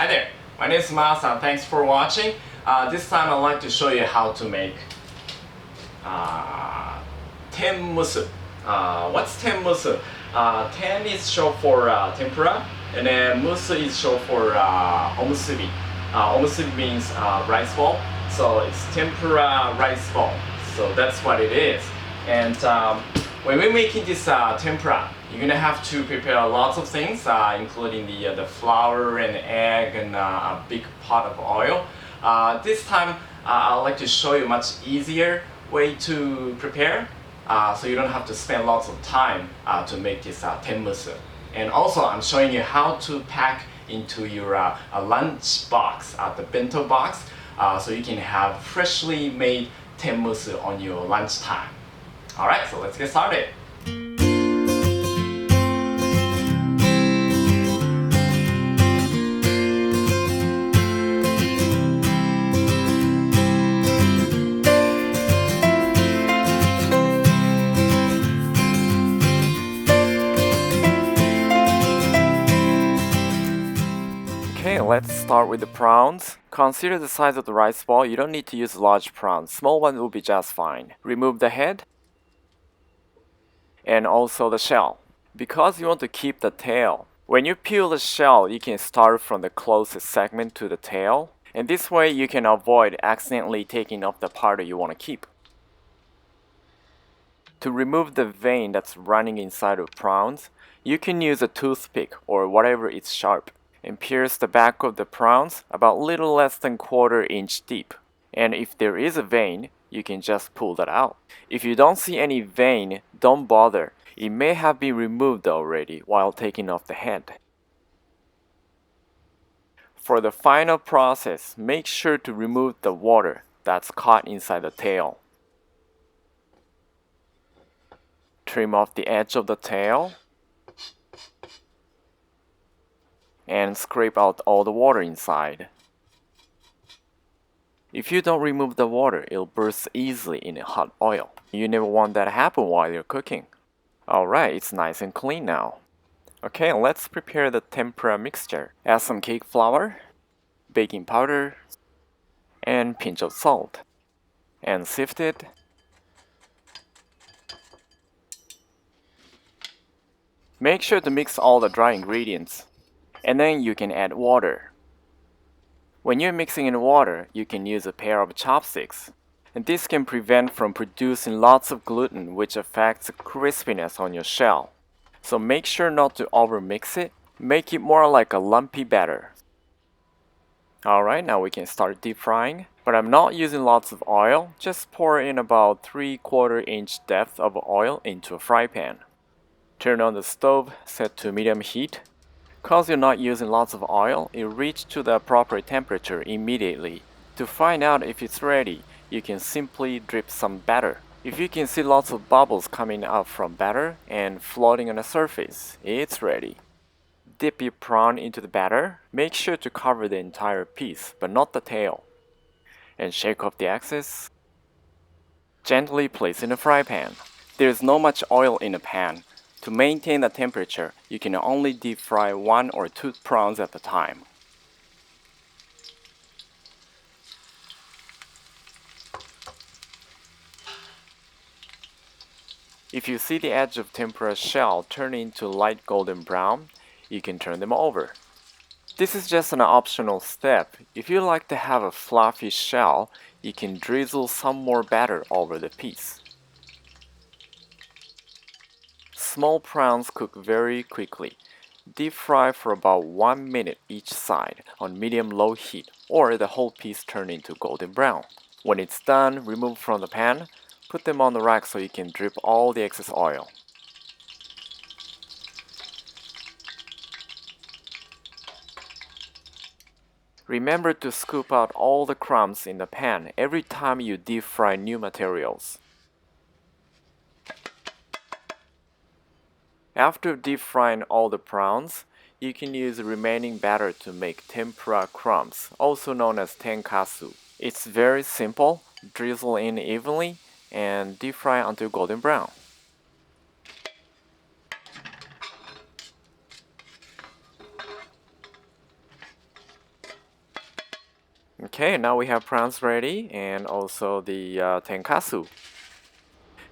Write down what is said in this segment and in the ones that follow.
Hi there, my name is Masa. Thanks for watching. This time I'd like to show you how to make Ten-musu. What's Ten-musu? Ten is short for tempura, and then musu is short for omusubi. Omusubi means rice ball, so it's tempura rice ball. So that's what it is. And when we're making this tempura, you're gonna have to prepare lots of things, including the flour and egg and a big pot of oil. This time, I'd like to show you a much easier way to prepare, so you don't have to spend lots of time to make this tenmusu. And also, I'm showing you how to pack into your lunch box, the bento box, so you can have freshly made tenmusu on your lunchtime. Alright, so let's get started. Okay, let's start with the prawns. Consider the size of the rice ball. You don't need to use large prawns. Small ones will be just fine. Remove the head and also the shell. Because you want to keep the tail, when you peel the shell, you can start from the closest segment to the tail. And this way you can avoid accidentally taking off the part that you want to keep. To remove the vein that's running inside of prawns, you can use a toothpick or whatever is sharp and pierce the back of the prawns about little less than 1/4 inch deep. And if there is a vein, you can just pull that out. If you don't see any vein, don't bother. It may have been removed already while taking off the head. For the final process, make sure to remove the water that's caught inside the tail. Trim off the edge of the tail and scrape out all the water inside. If you don't remove the water, it'll burst easily in hot oil. You never want that to happen while you're cooking. Alright, it's nice and clean now. Okay, let's prepare the tempura mixture. Add some cake flour, baking powder, and pinch of salt. And sift it. Make sure to mix all the dry ingredients. And then you can add water. When you're mixing in water, you can use a pair of chopsticks. And this can prevent from producing lots of gluten, which affects the crispiness on your shell. So make sure not to overmix it. Make it more like a lumpy batter. Alright, now we can start deep frying. But I'm not using lots of oil. Just pour in about 3/4 inch depth of oil into a fry pan. Turn on the stove, set to medium heat. Because you're not using lots of oil, it reaches to the appropriate temperature immediately. To find out if it's ready, you can simply drip some batter. If you can see lots of bubbles coming out from batter and floating on the surface, it's ready. Dip your prawn into the batter. Make sure to cover the entire piece, but not the tail. And shake off the excess. Gently place in the fry pan. There's not much oil in the pan. To maintain the temperature, you can only deep fry 1 or 2 prawns at a time. If you see the edge of tempura shell turn into light golden brown, you can turn them over. This is just an optional step. If you like to have a fluffy shell, you can drizzle some more batter over the piece. Small prawns cook very quickly. Deep fry for about 1 minute each side on medium-low heat, or the whole piece turn into golden brown. When it's done, remove from the pan. Put them on the rack so you can drip all the excess oil. Remember to scoop out all the crumbs in the pan every time you deep fry new materials. After deep frying all the prawns, you can use the remaining batter to make tempura crumbs, also known as tenkasu. It's very simple. Drizzle in evenly and deep fry until golden brown. Okay, now we have prawns ready and also the tenkatsu.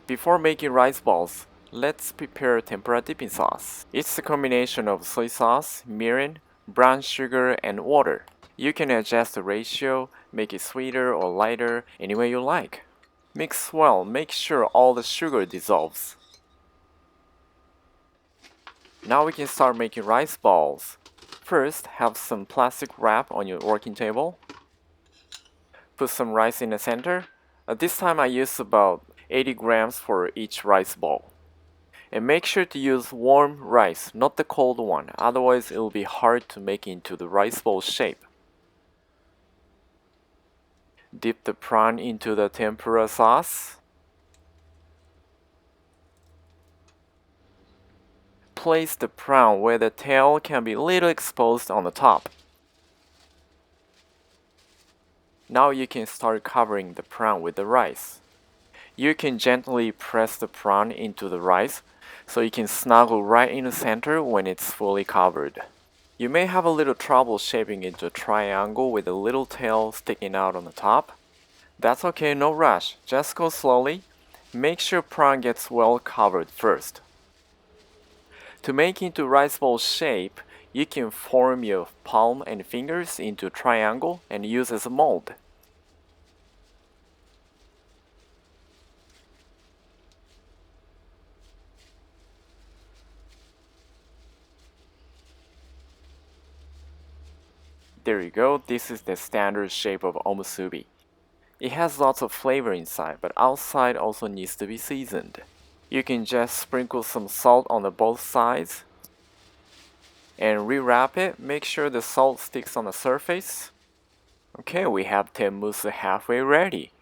Before making rice balls, let's prepare tempura dipping sauce. It's a combination of soy sauce, mirin, brown sugar, and water. You can adjust the ratio, make it sweeter or lighter, any way you like. Mix well, make sure all the sugar dissolves. Now we can start making rice balls. First, have some plastic wrap on your working table. Put some rice in the center. This time I use about 80 grams for each rice ball. And make sure to use warm rice, not the cold one, otherwise it will be hard to make into the rice ball shape. Dip the prawn into the tempura sauce. Place the prawn where the tail can be a little exposed on the top. Now you can start covering the prawn with the rice. You can gently press the prawn into the rice so you can snuggle right in the center when it's fully covered. You may have a little trouble shaping into a triangle with a little tail sticking out on the top. That's okay, no rush, just go slowly. Make sure prawn gets well covered first. To make into rice ball shape, you can form your palm and fingers into a triangle and use as a mold. There you go, this is the standard shape of omusubi. It has lots of flavor inside, but outside also needs to be seasoned. You can just sprinkle some salt on the both sides and rewrap it. Make sure the salt sticks on the surface. Okay, we have ten-musu halfway ready.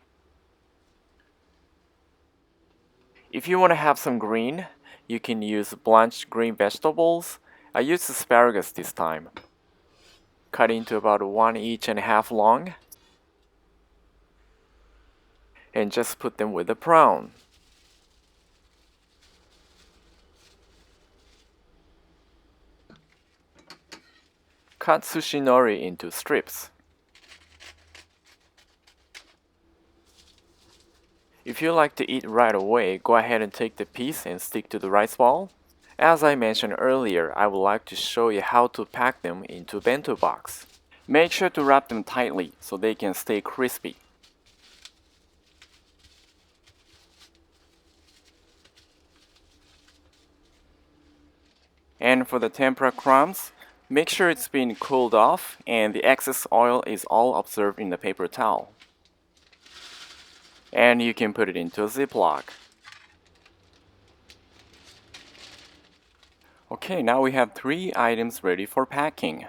If you want to have some green, you can use blanched green vegetables. I used asparagus this time. Cut into about 1 each and a half long. And just put them with the prawn. Cut sushi nori into strips. If you like to eat right away, go ahead and take the piece and stick to the rice ball. As I mentioned earlier, I would like to show you how to pack them into bento box. Make sure to wrap them tightly so they can stay crispy. And for the tempura crumbs, make sure it's been cooled off and the excess oil is all absorbed in the paper towel. And you can put it into a Ziploc. Okay, now we have 3 items ready for packing.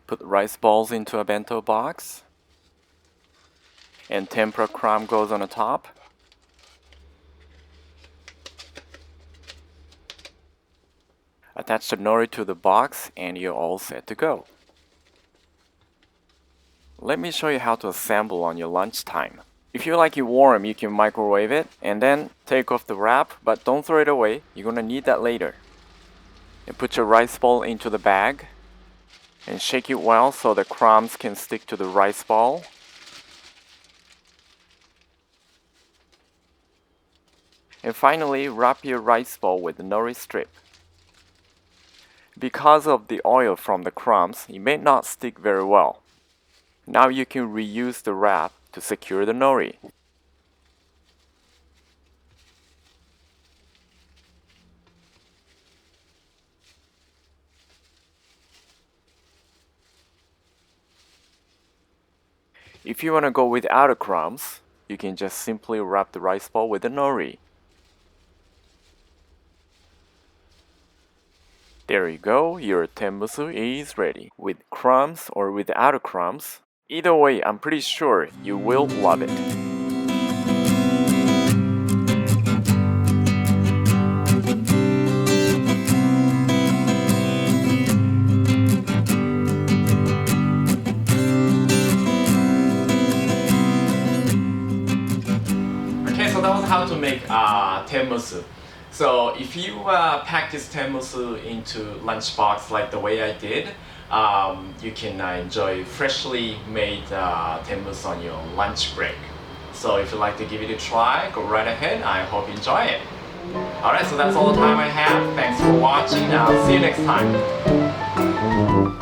Put rice balls into a bento box. And tempura crumb goes on the top. Attach the nori to the box and you're all set to go. Let me show you how to assemble on your lunchtime. If you like it warm, you can microwave it and then take off the wrap, but don't throw it away. You're gonna need that later. And put your rice ball into the bag and shake it well so the crumbs can stick to the rice ball. And finally, wrap your rice ball with the nori strip. Because of the oil from the crumbs, it may not stick very well. Now you can reuse the wrap to secure the nori. If you want to go without the crumbs, you can just simply wrap the rice ball with the nori. There you go, your ten-musu is ready. With crumbs or without crumbs. Either way, I'm pretty sure you will love it. Okay, so that was how to make ten-musu. So if you pack this ten-musu into lunchbox like the way I did, you can enjoy freshly made tenmusu on your lunch break. So if you'd like to give it a try, go right ahead. I hope you enjoy it. Alright, so that's all the time I have. Thanks for watching. I'll see you next time.